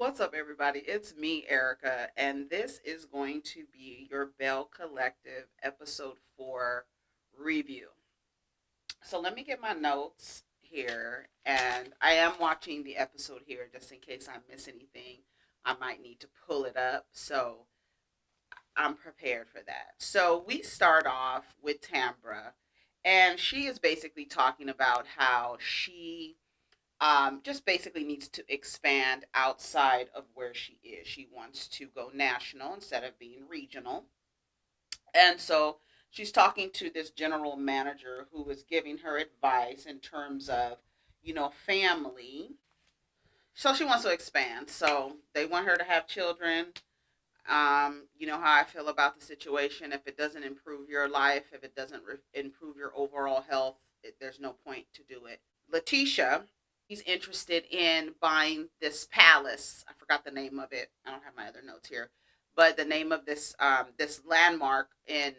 What's up, everybody? It's me, Erica, and this is going to be your Bell Collective episode 4 review. So, let me get my notes here, and I am watching the episode here just in case I miss anything. I might need to pull it up, so I'm prepared for that. So, we start off with Tambra, and she is basically talking about how she just basically needs to expand outside of where she is. She wants to go national instead of being regional. And so she's talking to this general manager who is giving her advice in terms of, family. So she wants to expand. So they want her to have children. You know how I feel about the situation. If it doesn't improve your life, if it doesn't improve your overall health, there's no point to do it. Letitia, he's interested in buying this palace. I forgot the name of it. I don't have my other notes here, but the name of this landmark in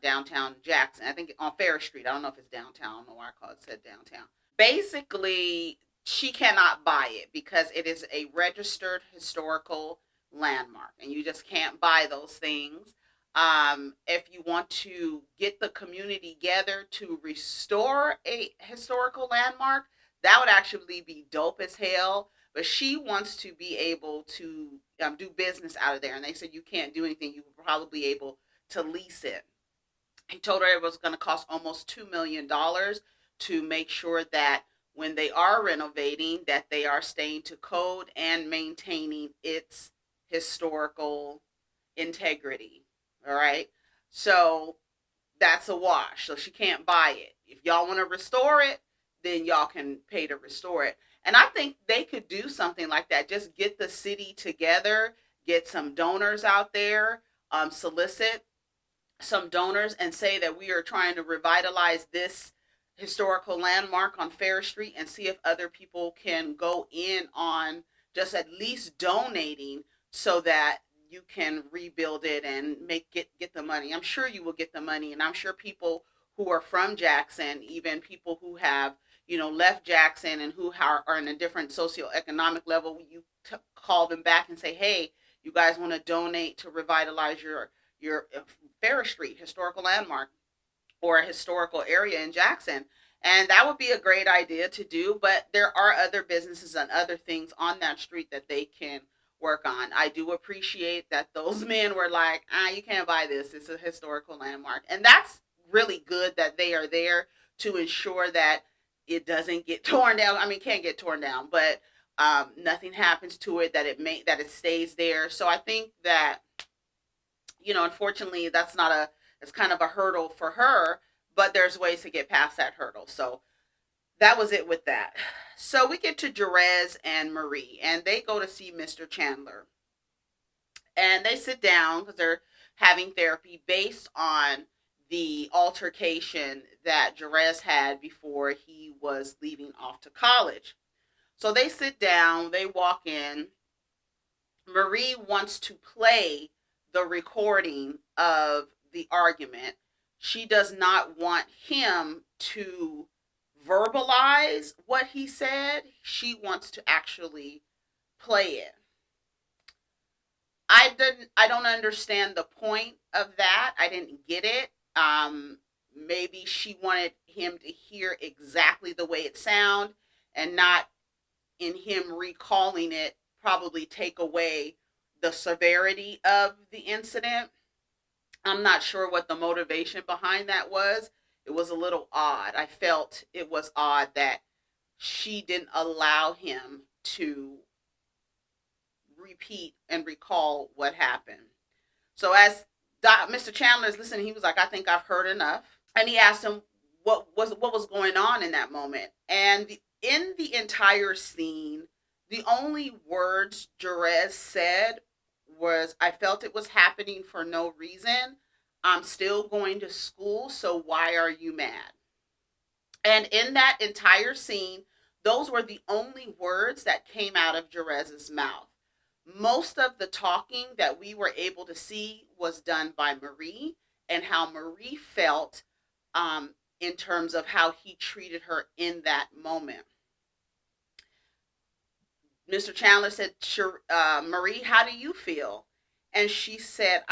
downtown Jackson. I think on Fair Street. I don't know if it's downtown. I don't know why it said downtown. Basically, she cannot buy it because it is a registered historical landmark, and you just can't buy those things. If you want to get the community together to restore a historical landmark, that would actually be dope as hell. But she wants to be able to do business out of there, and they said you can't do anything. You would probably be able to lease it. He told her it was going to cost almost $2 million to make sure that when they are renovating, that they are staying to code and maintaining its historical integrity. All right. So that's a wash. So she can't buy it. If y'all want to restore it, then y'all can pay to restore it. And I think they could do something like that. Just get the city together, get some donors out there, solicit some donors, and say that we are trying to revitalize this historical landmark on Fair Street, and see if other people can go in on just at least donating so that you can rebuild it and get the money. I'm sure you will get the money, and I'm sure people who are from Jackson, even people who have left Jackson and who are in a different socioeconomic level, you call them back and say, hey, you guys want to donate to revitalize your Fair Street historical landmark or a historical area in Jackson. And that would be a great idea to do, but there are other businesses and other things on that street that they can work on. I do appreciate that those men were like, you can't buy this. It's a historical landmark. And that's really good that they are there to ensure that it doesn't get torn down. I mean, it can't get torn down, but nothing happens to it, that it stays there. So I think that, unfortunately, it's kind of a hurdle for her, but there's ways to get past that hurdle. So that was it with that. So we get to Jerez and Marie, and they go to see Mr. Chandler. And they sit down because they're having therapy based on the altercation that Jerez had before he was leaving off to college. So they sit down, they walk in. Marie wants to play the recording of the argument. She does not want him to verbalize what he said. She wants to actually play it. I don't understand the point of that. I didn't get it. Maybe she wanted him to hear exactly the way it sound, and not in him recalling it probably take away the severity of the incident. I'm not sure what the motivation behind that was. It was a little odd. I felt it was odd that she didn't allow him to repeat and recall what happened. So as Mr. Chandler is listening, he was like, I think I've heard enough. And he asked him what was going on in that moment. And in the entire scene, the only words Jerez said was, I felt it was happening for no reason. I'm still going to school, so why are you mad? And in that entire scene, those were the only words that came out of Jerez's mouth. Most of the talking that we were able to see was done by Marie, and how Marie felt in terms of how he treated her in that moment. Mr. Chandler said, Marie, how do you feel? And she said,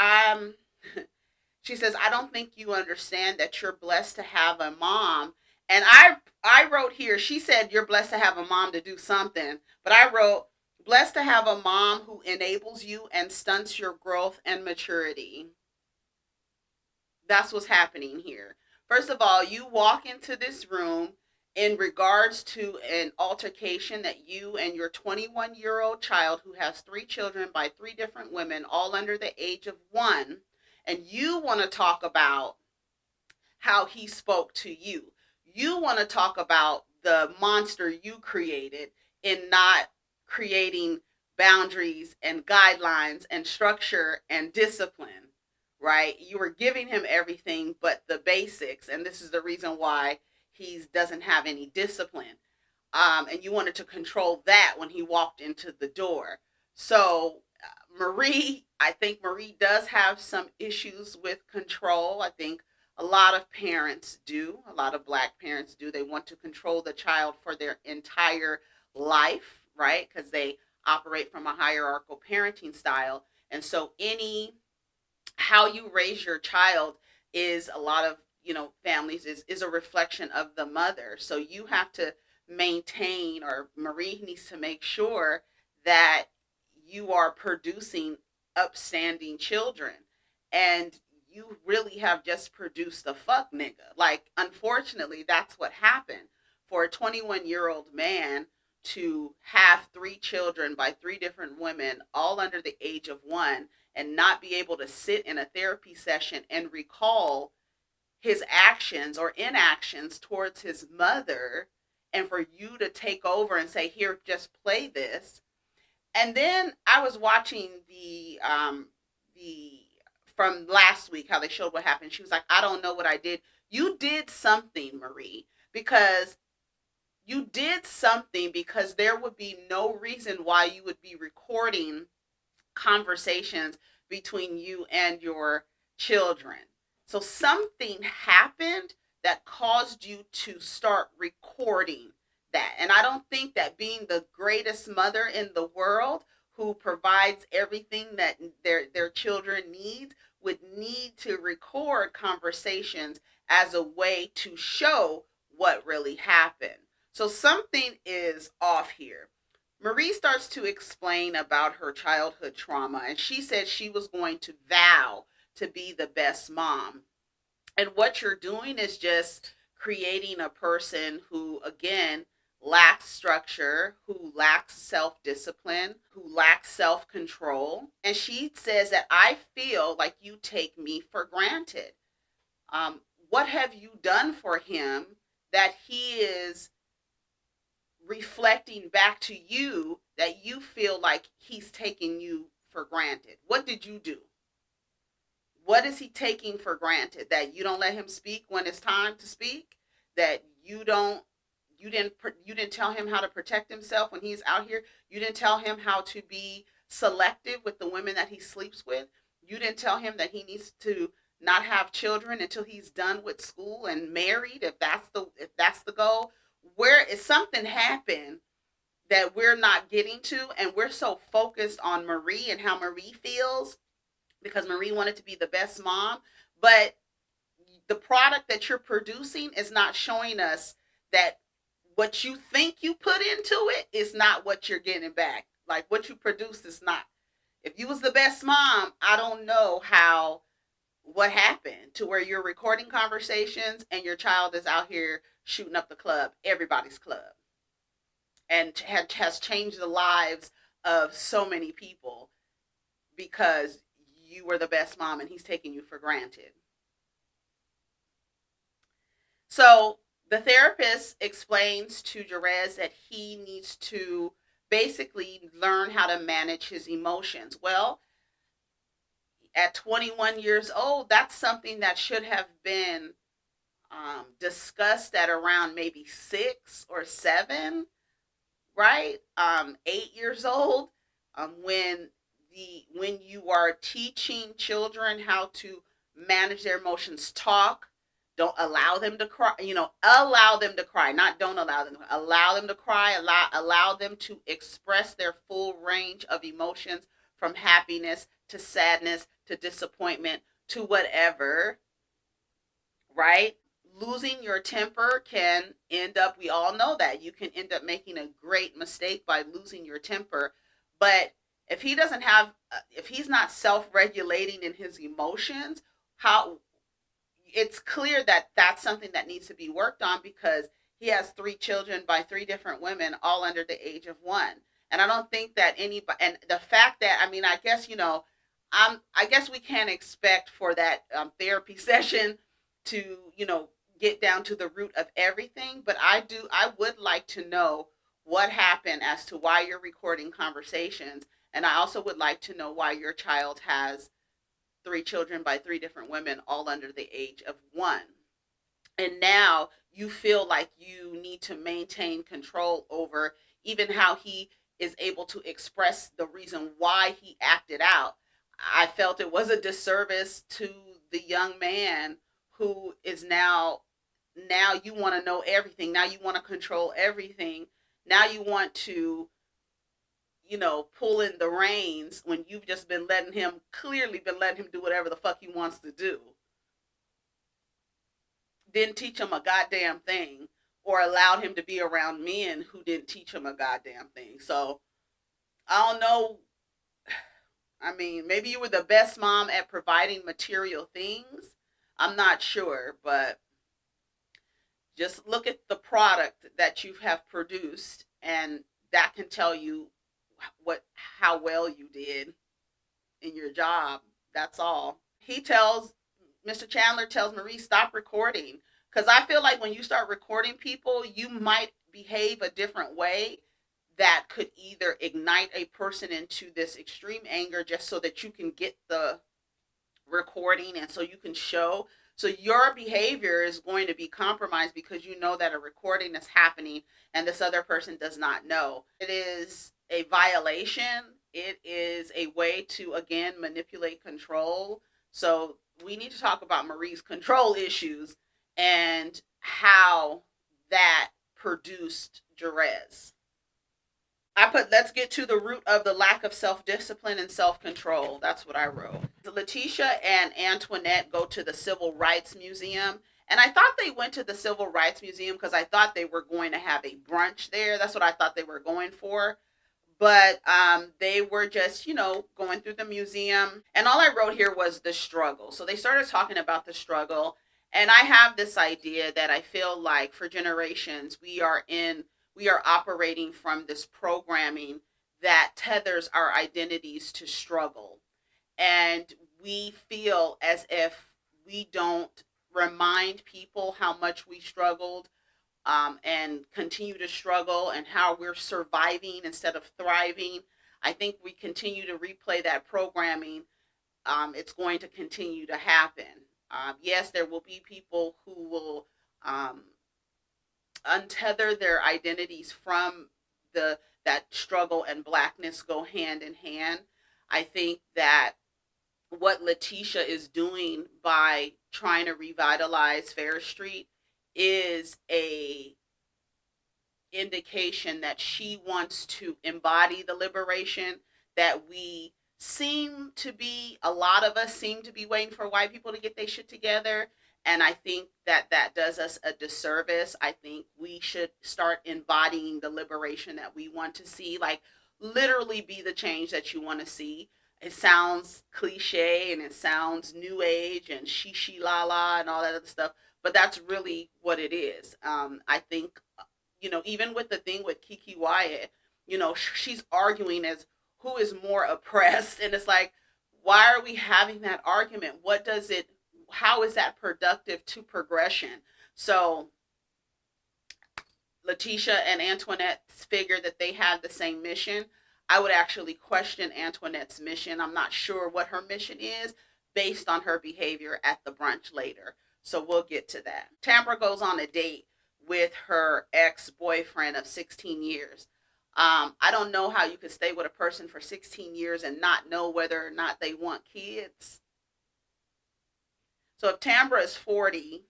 she says, I don't think you understand that you're blessed to have a mom. And I wrote here, she said, you're blessed to have a mom to do something. But I wrote, blessed to have a mom who enables you and stunts your growth and maturity. That's what's happening here. First of all, you walk into this room in regards to an altercation that you and your 21-year-old child, who has three children by three different women, all under the age of one, and you want to talk about how he spoke to you. You want to talk about the monster you created in not creating boundaries and guidelines and structure and discipline, right? You were giving him everything but the basics, and this is the reason why he doesn't have any discipline. And you wanted to control that when he walked into the door. So, Marie, I think Marie does have some issues with control. I think a lot of parents do, a lot of black parents do. They want to control the child for their entire life, right? Because they operate from a hierarchical parenting style. And so, how you raise your child is a lot of families is a reflection of the mother. So you have to maintain, or Marie needs to make sure that you are producing upstanding children, and you really have just produced a fuck nigga. Like, unfortunately, that's what happened for a 21-year-old man to have three children by three different women, all under the age of one, and not be able to sit in a therapy session and recall his actions or inactions towards his mother, and for you to take over and say, here, just play this. And then I was watching the from last week, how they showed what happened. She was like, I don't know what I did. You did something, Marie, because there would be no reason why you would be recording conversations between you and your children. So something happened that caused you to start recording that. And I don't think that being the greatest mother in the world, who provides everything that their children need, would need to record conversations as a way to show what really happened. So something is off here. Marie starts to explain about her childhood trauma, and she said she was going to vow to be the best mom. And what you're doing is just creating a person who, again, lacks structure, who lacks self discipline, who lacks self control. And she says that I feel like you take me for granted. What have you done for him that he is reflecting back to you that you feel like he's taking you for granted? What did you do? What is he taking for granted? That you don't let him speak when it's time to speak? That you didn't tell him how to protect himself when he's out here? You didn't tell him how to be selective with the women that he sleeps with? You didn't tell him that he needs to not have children until he's done with school and married, if that's the goal? Where is something happened that we're not getting to, and we're so focused on Marie and how Marie feels because Marie wanted to be the best mom, but the product that you're producing is not showing us that what you think you put into it is not what you're getting back. Like, what you produce is not. If you was the best mom, I don't know what happened to where you're recording conversations and your child is out here shooting up the club, everybody's club, and has changed the lives of so many people because you were the best mom and he's taking you for granted. So the therapist explains to Jerez that he needs to basically learn how to manage his emotions. Well, at 21 years old, that's something that should have been discussed at around maybe 6 or 7, right? 8 years old, when you are teaching children how to manage their emotions, talk Don't allow them to cry. Allow them to cry, not don't allow them. Allow them to cry. Allow them to express their full range of emotions, from happiness to sadness to disappointment to whatever, right? Losing your temper can end up, we all know that you can end up making a great mistake by losing your temper. But if he doesn't have, if he's not self regulating in his emotions, how, it's clear that that's something that needs to be worked on, because he has three children by three different women, all under the age of one. And I don't think that anybody, and the fact that, I mean, I guess, I guess we can't expect for that therapy session to, get down to the root of everything. But I would like to know what happened as to why you're recording conversations. And I also would like to know why your child has three children by three different women, all under the age of one. And now you feel like you need to maintain control over even how he is able to express the reason why he acted out. I felt it was a disservice to the young man who is now you want to know everything. Now you want to control everything. Now you want to, pull in the reins when you've just been letting him, clearly been letting him do whatever the fuck he wants to do. Didn't teach him a goddamn thing, or allowed him to be around men who didn't teach him a goddamn thing. So I don't know. I mean, maybe you were the best mom at providing material things. I'm not sure, but just look at the product that you have produced, and that can tell you what how well you did in your job. That's all. He tells Mr. Chandler tells Marie, stop recording, because I feel like when you start recording people, you might behave a different way that could either ignite a person into this extreme anger just so that you can get the recording and so you can show. So your behavior is going to be compromised because you know that a recording is happening and this other person does not know. It is a violation. It is a way to, again, manipulate control. So we need to talk about Marie's control issues and how that produced Jerez. I put, let's get to the root of the lack of self discipline and self control. That's what I wrote. Letitia and Antoinette go to the Civil Rights Museum. And I thought they went to the Civil Rights Museum because I thought they were going to have a brunch there. That's what I thought they were going for. But they were just, going through the museum. And all I wrote here was the struggle. So they started talking about the struggle. And I have this idea that I feel like for generations, we are operating from this programming that tethers our identities to struggle. And we feel as if we don't remind people how much we struggled, and continue to struggle, and how we're surviving instead of thriving. I think we continue to replay that programming. It's going to continue to happen. Yes, there will be people who will untether their identities from the that struggle and blackness go hand in hand. I think that what Letitia is doing by trying to revitalize Fair Street is a indication that she wants to embody the liberation that we seem to be, a lot of us seem to be waiting for white people to get their shit together. And I think that that does us a disservice. I think we should start embodying the liberation that we want to see, like literally be the change that you want to see. It sounds cliche and it sounds new age and she la la and all that other stuff, but that's really what it is. I think, even with the thing with Kiki Wyatt, she's arguing as who is more oppressed, and it's like, why are we having that argument? What does it? How is that productive to progression? So Letitia and Antoinette figure that they have the same mission. I would actually question Antoinette's mission. I'm not sure what her mission is based on her behavior at the brunch later. So we'll get to that. Tambra goes on a date with her ex-boyfriend of 16 years. I don't know how you could stay with a person for 16 years and not know whether or not they want kids. So if Tambra is 40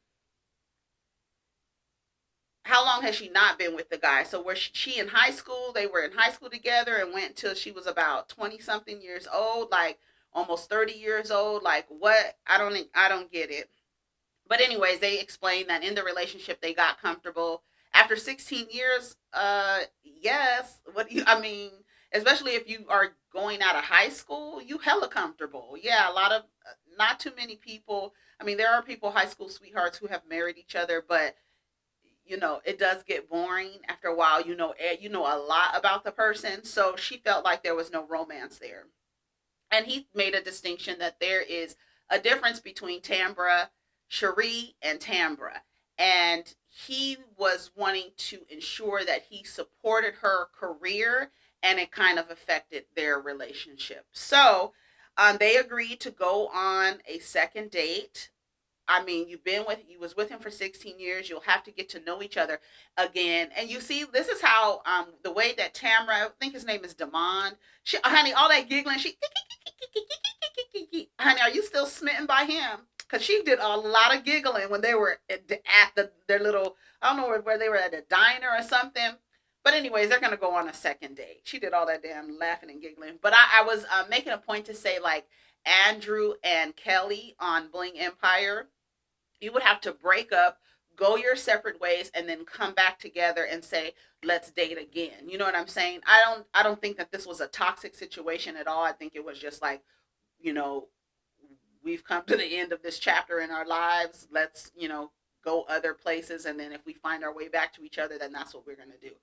how long has she not been with the guy? So where she in high school, they were in high school together and went till she was about 20 something years old, like almost 30 years old. Like what? I don't get it. But anyways, they explained that in the relationship they got comfortable after 16 years. Yes. What do you? I mean, especially if you are going out of high school, you hella comfortable. Yeah, a lot of not too many people. I mean, there are people high school sweethearts who have married each other, but it does get boring after a while. You know a lot about the person, so she felt like there was no romance there. And he made a distinction that there is a difference between Tambra, Cherie, and Tambra. And he was wanting to ensure that he supported her career, and it kind of affected their relationship. So they agreed to go on a second date. I mean, you was with him for 16 years. You'll have to get to know each other again. And you see, this is how the way that Tamara, I think his name is Damon. She, honey, all that giggling, she, honey, are you still smitten by him? Because she did a lot of giggling when they were their little, I don't know where they were, at a diner or something. But anyways, they're gonna go on a second date. She did all that damn laughing and giggling. But I was making a point to say, like, Andrew and Kelly on Bling Empire, you would have to break up, go your separate ways, and then come back together and say, let's date again. You know what I'm saying? I don't think that this was a toxic situation at all. I think it was just like, you know we've come to the end of this chapter in our lives. Let's go other places, and then if we find our way back to each other, then that's what we're going to do.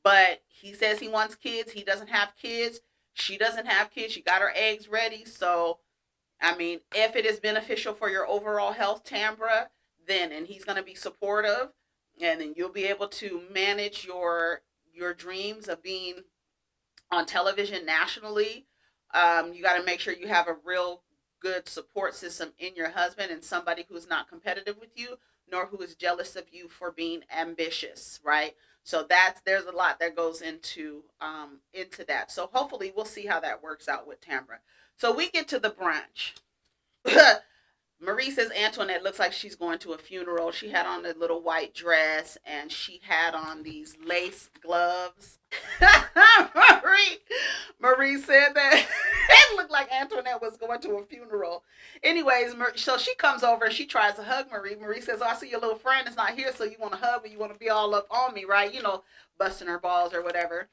But he says he wants kids. He doesn't have kids. She doesn't have kids. She got her eggs ready. So I mean, if it is beneficial for your overall health, Tambra, then, and he's going to be supportive, and then you'll be able to manage your dreams of being on television nationally. You got to make sure you have a real good support system in your husband, and somebody who's not competitive with you, nor who is jealous of you for being ambitious, right? So there's a lot that goes into that. So hopefully we'll see how that works out with Tambra. So we get to the brunch. Marie says Antoinette looks like she's going to a funeral. She had on a little white dress, and she had on these lace gloves. Marie, Marie said that it looked like Antoinette was going to a funeral. Anyways, so she comes over and she tries to hug Marie. Marie says, "Oh, I see your little friend is not here, so you want to hug me? You want to be all up on me, right? Busting her balls or whatever."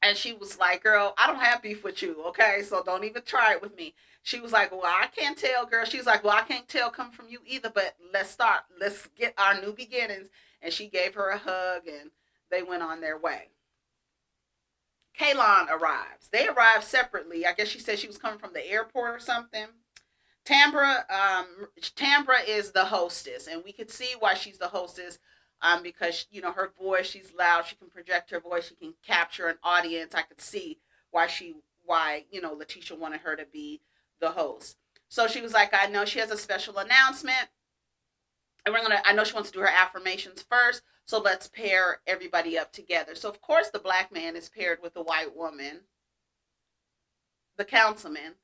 And she was like, "Girl, I don't have beef with you, okay? So don't even try it with me." She was like, "Well, I can't tell, girl." She's like, "Well, I can't tell come from you either, but let's start. Let's get our new beginnings." And she gave her a hug, and they went on their way. Kaylon arrives. They arrived separately. I guess she said she was coming from the airport or something. Tambra is the hostess, and we could see why she's the hostess, because her voice, she's loud, she can project her voice, she can capture an audience. I could see why Letitia wanted her to be the host. So she was like, "I know she has a special announcement, and I know she wants to do her affirmations first, so let's pair everybody up together." So of course the black man is paired with the white woman, the councilman,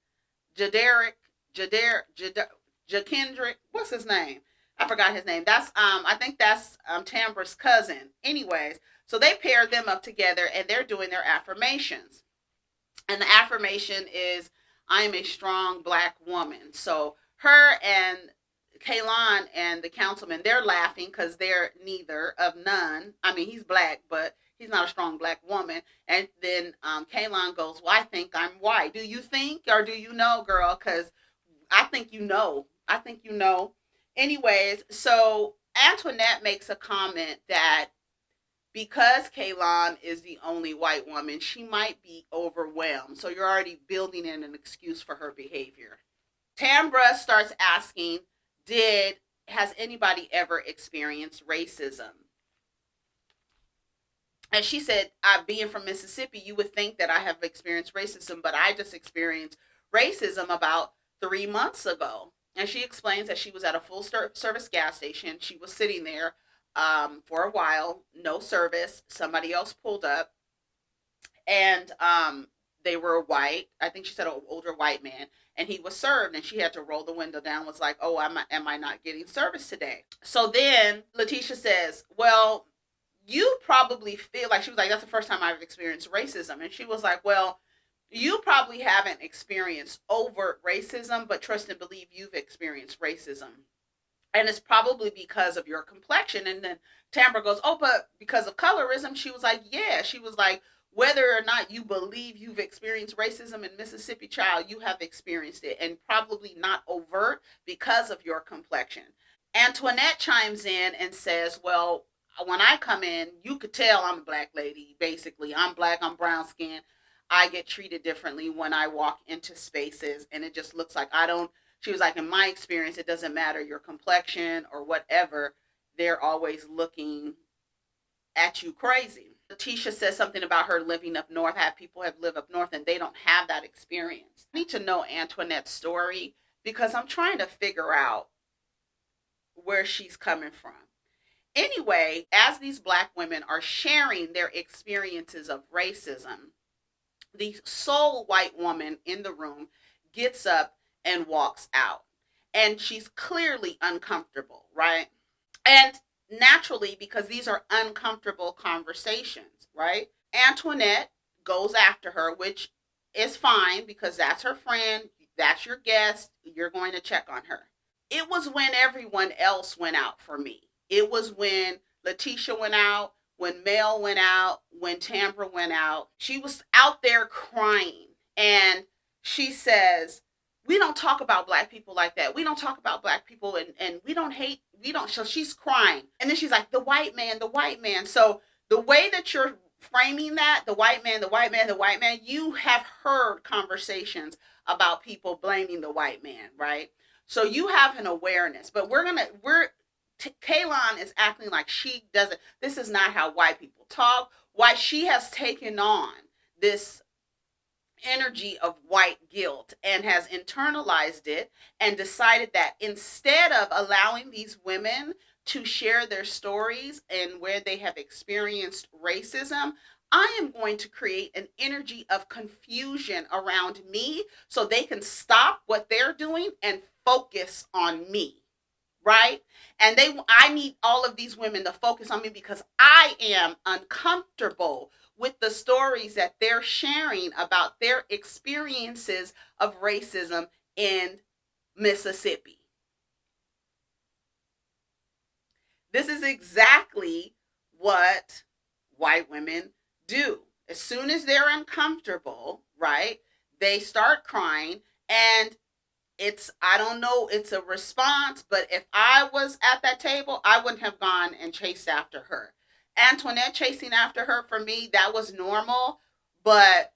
Jaderick, Jakendrick, what's his name? I forgot his name. That's I think that's Tambra's cousin. Anyways, so they paired them up together, and they're doing their affirmations. And the affirmation is, "I am a strong black woman." So her and Kaylon and the councilman, they're laughing because they're neither of none. I mean, he's black, but he's not a strong black woman. And then Kaylon goes, "Well, I think I'm white. Do you think, or do you know, girl? Because I think you know. I think you know." Anyways, so Antoinette makes a comment that because Kaylon is the only white woman, she might be overwhelmed. So you're already building in an excuse for her behavior. Tambra starts asking, has anybody ever experienced racism? And she said, being from Mississippi, you would think that I have experienced racism, but I just experienced racism about 3 months ago. And she explains that she was at a full service gas station. She was sitting there for a while, no service. Somebody else pulled up, and they were white. I think she said an older white man, and he was served, and she had to roll the window down. Was like, "Oh, am I not getting service today?" So then Letitia says, "Well, you probably feel like, she was like, that's the first time I've experienced racism. And she was like, well, you probably haven't experienced overt racism, but trust and believe you've experienced racism. And it's probably because of your complexion. And then Tambra goes, oh, but because of colorism. She was like, yeah. She was like, whether or not you believe you've experienced racism in Mississippi, child, you have experienced it, and probably not overt because of your complexion. Antoinette chimes in and says, well, when I come in, you could tell I'm a black lady, basically. I'm black, I'm brown skinned. I get treated differently when I walk into spaces, and it just looks like I don't. She was like, in my experience, it doesn't matter your complexion or whatever, they're always looking at you crazy. Letitia says something about her living up north. Have people have lived up north and they don't have that experience. I need to know Antoinette's story because I'm trying to figure out where she's coming from. Anyway, as these black women are sharing their experiences of racism, the sole white woman in the room gets up and walks out. And she's clearly uncomfortable, right? And naturally, because these are uncomfortable conversations, right? Antoinette goes after her, which is fine because that's her friend, that's your guest, you're going to check on her. It was when everyone else went out for me. It was when Letitia went out, when Mel went out, when Tambra went out. She was out there crying. And she says, we don't talk about black people like that. We don't talk about black people, and we don't hate, we don't. So she's crying. And then she's like, the white man, the white man. So the way that you're framing that, the white man, the white man, the white man, you have heard conversations about people blaming the white man, right? So you have an awareness, but Kaylon is acting like she doesn't. This is not how white people talk. Why she has taken on this energy of white guilt and has internalized it and decided that instead of allowing these women to share their stories and where they have experienced racism, I am going to create an energy of confusion around me so they can stop what they're doing and focus on me. Right? And I need all of these women to focus on me because I am uncomfortable with the stories that they're sharing about their experiences of racism in Mississippi. This is exactly what white women do. As soon as they're uncomfortable, right, they start crying. And I don't know, it's a response, but if I was at that table, I wouldn't have gone and chased after her. Antoinette chasing after her, for me, that was normal, but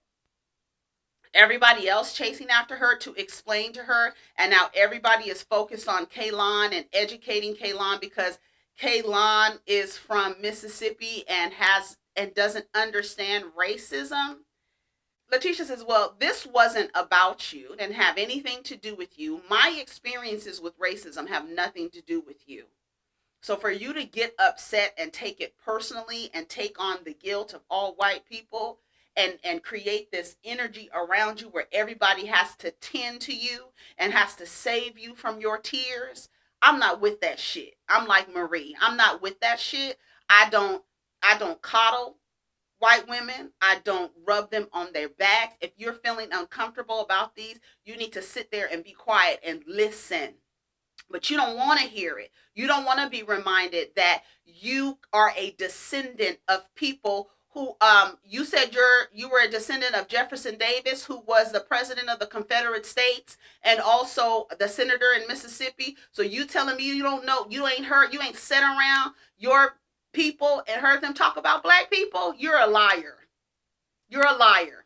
everybody else chasing after her to explain to her, and now everybody is focused on Kaylon and educating Kaylon because Kaylon is from Mississippi and doesn't understand racism. Letitia says, well, this wasn't about you, didn't have anything to do with you. My experiences with racism have nothing to do with you. So for you to get upset and take it personally and take on the guilt of all white people and create this energy around you where everybody has to tend to you and has to save you from your tears, I'm not with that shit. I'm like Marie. I'm not with that shit. I don't coddle white women. I don't rub them on their backs. If you're feeling uncomfortable about these, you need to sit there and be quiet and listen. But you don't want to hear it. You don't want to be reminded that you are a descendant of people who you said you were a descendant of Jefferson Davis, who was the president of the Confederate States and also the senator in Mississippi. So you telling me you don't know, you ain't heard, you ain't sat around your people and heard them talk about black people? You're a liar. You're a liar.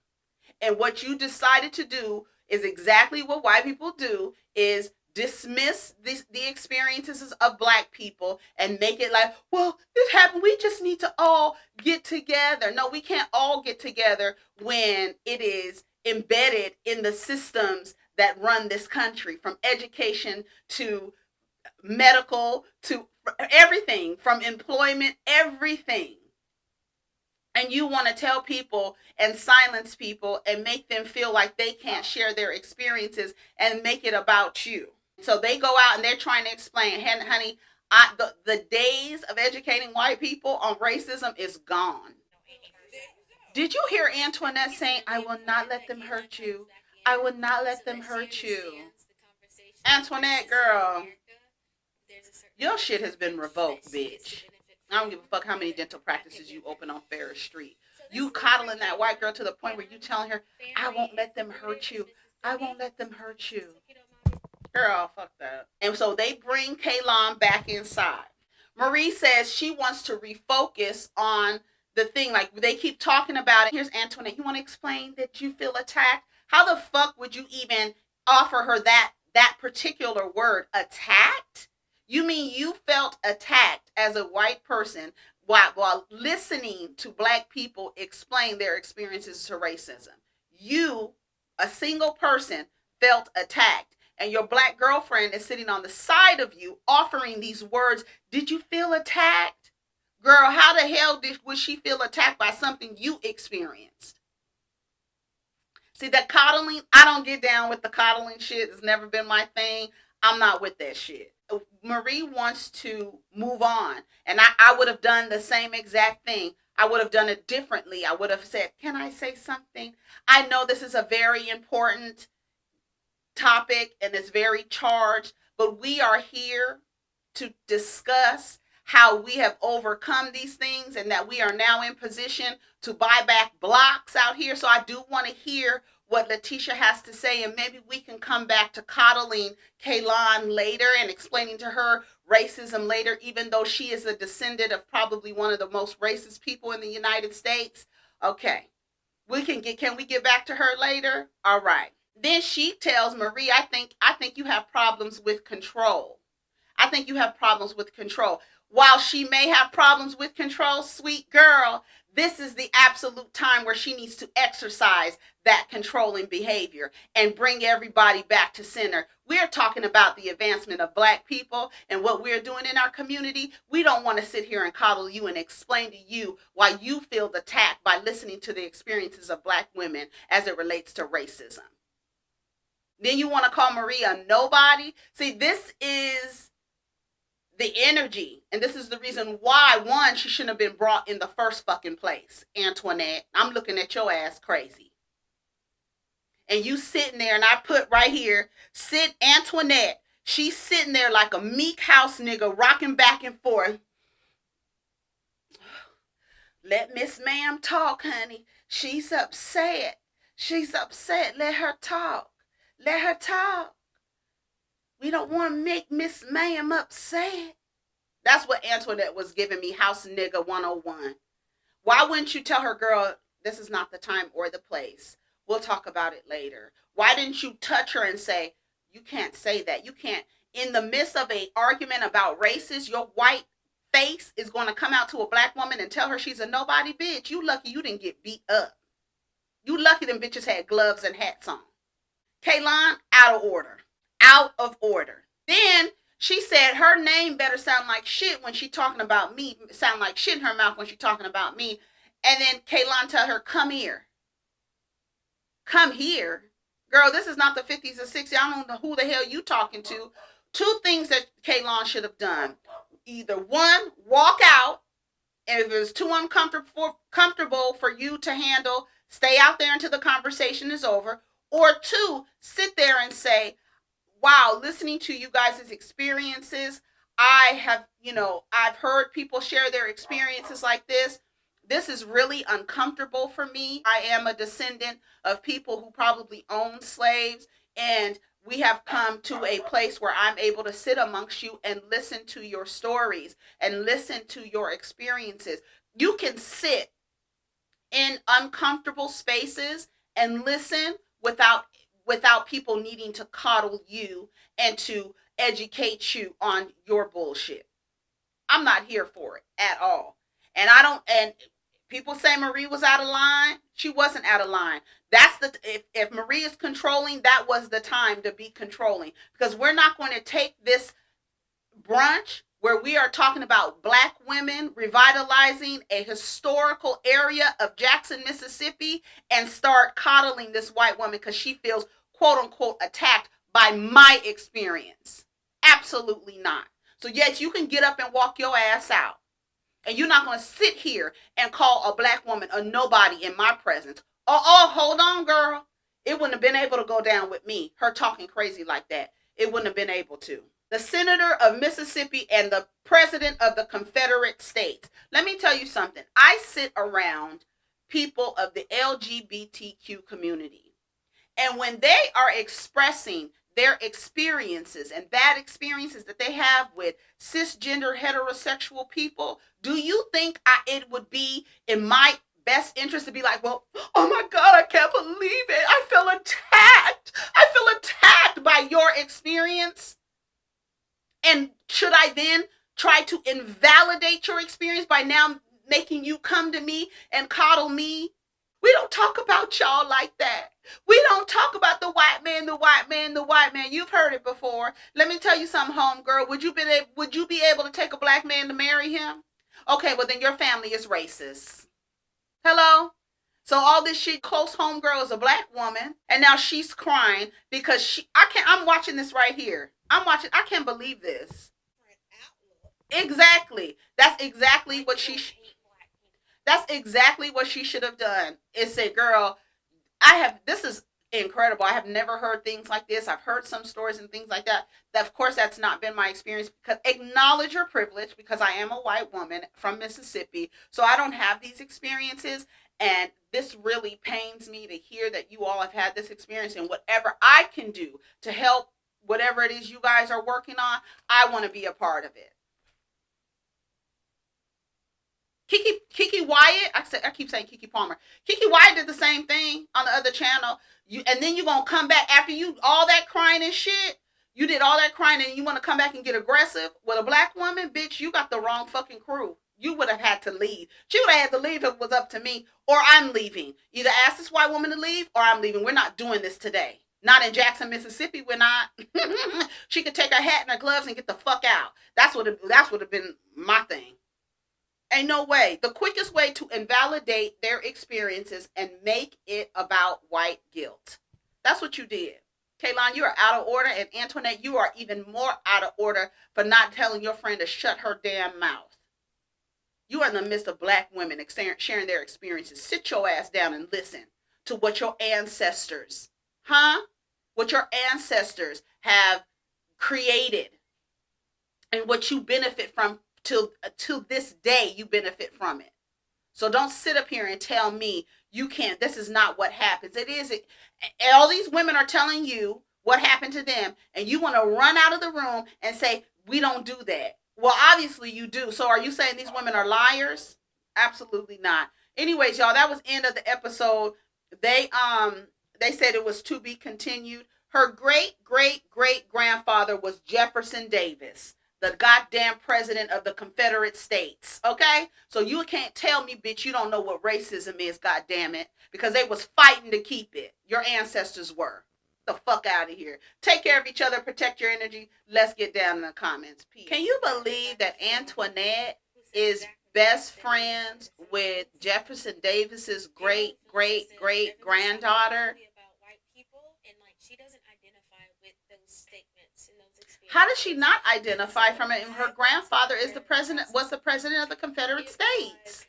And what you decided to do is exactly what white people do, is dismiss the experiences of black people and make it like, well, this happened, we just need to all get together. No, we can't all get together when it is embedded in the systems that run this country, from education to medical to everything, from employment, everything. And you want to tell people and silence people and make them feel like they can't share their experiences and make it about you. So they go out and they're trying to explain, hey, honey, The days of educating white people on racism is gone. Did you hear Antoinette saying, I will not let them hurt you? I will not let them hurt you. Antoinette, girl, your shit has been revoked, bitch. I don't give a fuck how many dental practices you open on Ferris Street. You coddling that white girl to the point where you telling her, I won't let them hurt you. I won't let them hurt you. Girl, fuck that. And so they bring Kaylon back inside. Marie says she wants to refocus on the thing. Like, they keep talking about it. Here's Antoinette. You want to explain that you feel attacked? How the fuck would you even offer her that particular word, attacked? You mean you felt attacked as a white person while listening to black people explain their experiences to racism? You, a single person, felt attacked, and your black girlfriend is sitting on the side of you offering these words. Did you feel attacked? Girl, how the hell would she feel attacked by something you experienced? See, that coddling, I don't get down with the coddling shit. It's never been my thing. I'm not with that shit. Marie wants to move on. And I would have done the same exact thing. I would have done it differently. I would have said, can I say something? I know this is a very important topic and it's very charged, but we are here to discuss how we have overcome these things and that we are now in position to buy back blocks out here. So I do want to hear what Letitia has to say, and maybe we can come back to coddling Kaylon later and explaining to her racism later, even though she is a descendant of probably one of the most racist people in the United States. Okay. Can we get back to her later? All right. Then she tells Marie, I think you have problems with control. I think you have problems with control. While she may have problems with control, sweet girl, this is the absolute time where she needs to exercise that controlling behavior and bring everybody back to center. We're talking about the advancement of black people and what we're doing in our community. We don't want to sit here and coddle you and explain to you why you feel attacked by listening to the experiences of black women as it relates to racism. Then you want to call Marie a nobody? See, this is the energy, and this is the reason why, one, she shouldn't have been brought in the first fucking place. Antoinette, I'm looking at your ass crazy. And you sitting there, and I put right here, sit Antoinette. She's sitting there like a meek house nigga, rocking back and forth. Let Miss Ma'am talk, honey. She's upset. She's upset. Let her talk. Let her talk. We don't want to make Miss Ma'am upset. That's what Antoinette was giving me, house nigga 101. Why wouldn't you tell her, girl, this is not the time or the place. We'll talk about it later. Why didn't you touch her and say, you can't say that. You can't. In the midst of an argument about races, your white face is going to come out to a black woman and tell her she's a nobody bitch. You lucky you didn't get beat up. You lucky them bitches had gloves and hats on. Kaylon, out of order. Out of order. Then she said her name better sound like shit when she talking about me. Sound like shit in her mouth when she talking about me. And then Kaylon tell her, come here. Come here. Girl, this is not the 50s or 60s. I don't know who the hell you talking to. Two things that Kaylon should have done. Either one, walk out. And if it's too uncomfortable for you to handle, stay out there until the conversation is over. Or two, sit there and say, wow, listening to you guys' experiences, I've heard people share their experiences like this. This is really uncomfortable for me. I am a descendant of people who probably owned slaves, and we have come to a place where I'm able to sit amongst you and listen to your stories and listen to your experiences. You can sit in uncomfortable spaces and listen without people needing to coddle you and to educate you on your bullshit. I'm not here for it at all. And people say Marie was out of line. She wasn't out of line. If Marie is controlling, that was the time to be controlling, because we're not going to take this brunch where we are talking about black women revitalizing a historical area of Jackson, Mississippi, and start coddling this white woman because she feels quote unquote attacked by my experience. Absolutely not. So yes, you can get up and walk your ass out. And you're not going to sit here and call a black woman a nobody in my presence. Oh, hold on, girl. It wouldn't have been able to go down with me, her talking crazy like that. It wouldn't have been able to. The senator of Mississippi and the president of the Confederate States. Let me tell you something. I sit around people of the LGBTQ community. And when they are expressing their experiences and bad experiences that they have with cisgender heterosexual people, do you think it would be in my best interest to be like, well, oh my God, I can't believe it. I feel attacked. I feel attacked by your experience. And should I then try to invalidate your experience by now making you come to me and coddle me? We don't talk about y'all like that. We don't talk about the white man, the white man, the white man. You've heard it before. Let me tell you something, homegirl. Would you be able to take a black man to marry him? Okay, well then your family is racist. Hello? So all this shit, close homegirl is a black woman, and now she's crying because I'm watching this right here. I can't believe this. Exactly. That's exactly what she should have done. It said, girl, this is incredible. I have never heard things like this. I've heard some stories and things like that. Of course, that's not been my experience, because acknowledge your privilege, because I am a white woman from Mississippi. So I don't have these experiences. And this really pains me to hear that you all have had this experience, and whatever I can do to help whatever it is you guys are working on, I want to be a part of it. Kiki Wyatt, I keep saying Kiki Palmer. Kiki Wyatt did the same thing on the other channel. And then you're gonna come back after you all that crying and shit. You did all that crying and you want to come back and get aggressive with a black woman, bitch. You got the wrong fucking crew. You would have had to leave. She would have had to leave if it was up to me, or I'm leaving. Either ask this white woman to leave, or I'm leaving. We're not doing this today. Not in Jackson, Mississippi. We're not. She could take her hat and her gloves and get the fuck out. That's what would have been my thing. Ain't no way. The quickest way to invalidate their experiences and make it about white guilt. That's what you did. Kaylon, you are out of order. And Antoinette, you are even more out of order for not telling your friend to shut her damn mouth. You are in the midst of black women sharing their experiences. Sit your ass down and listen to what your ancestors, what your ancestors have created and what you benefit from. Till this day, you benefit from it. So don't sit up here and tell me you can't. This is not what happens. It is. All these women are telling you what happened to them, and you want to run out of the room and say, we don't do that. Well, obviously you do. So are you saying these women are liars? Absolutely not. Anyways, y'all, that was the end of the episode. They said it was to be continued. Her great grandfather was Jefferson Davis, the goddamn president of the Confederate States. Okay? So you can't tell me, bitch, you don't know what racism is, goddamn it, because they was fighting to keep it. Your ancestors were. The fuck out of here. Take care of each other. Protect your energy. Let's get down in the comments. Peace. Can you believe that Antoinette is best friends with Jefferson Davis's great granddaughter? How does she not identify from it? And her grandfather was the president of the Confederate States.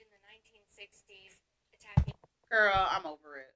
Girl, I'm over it.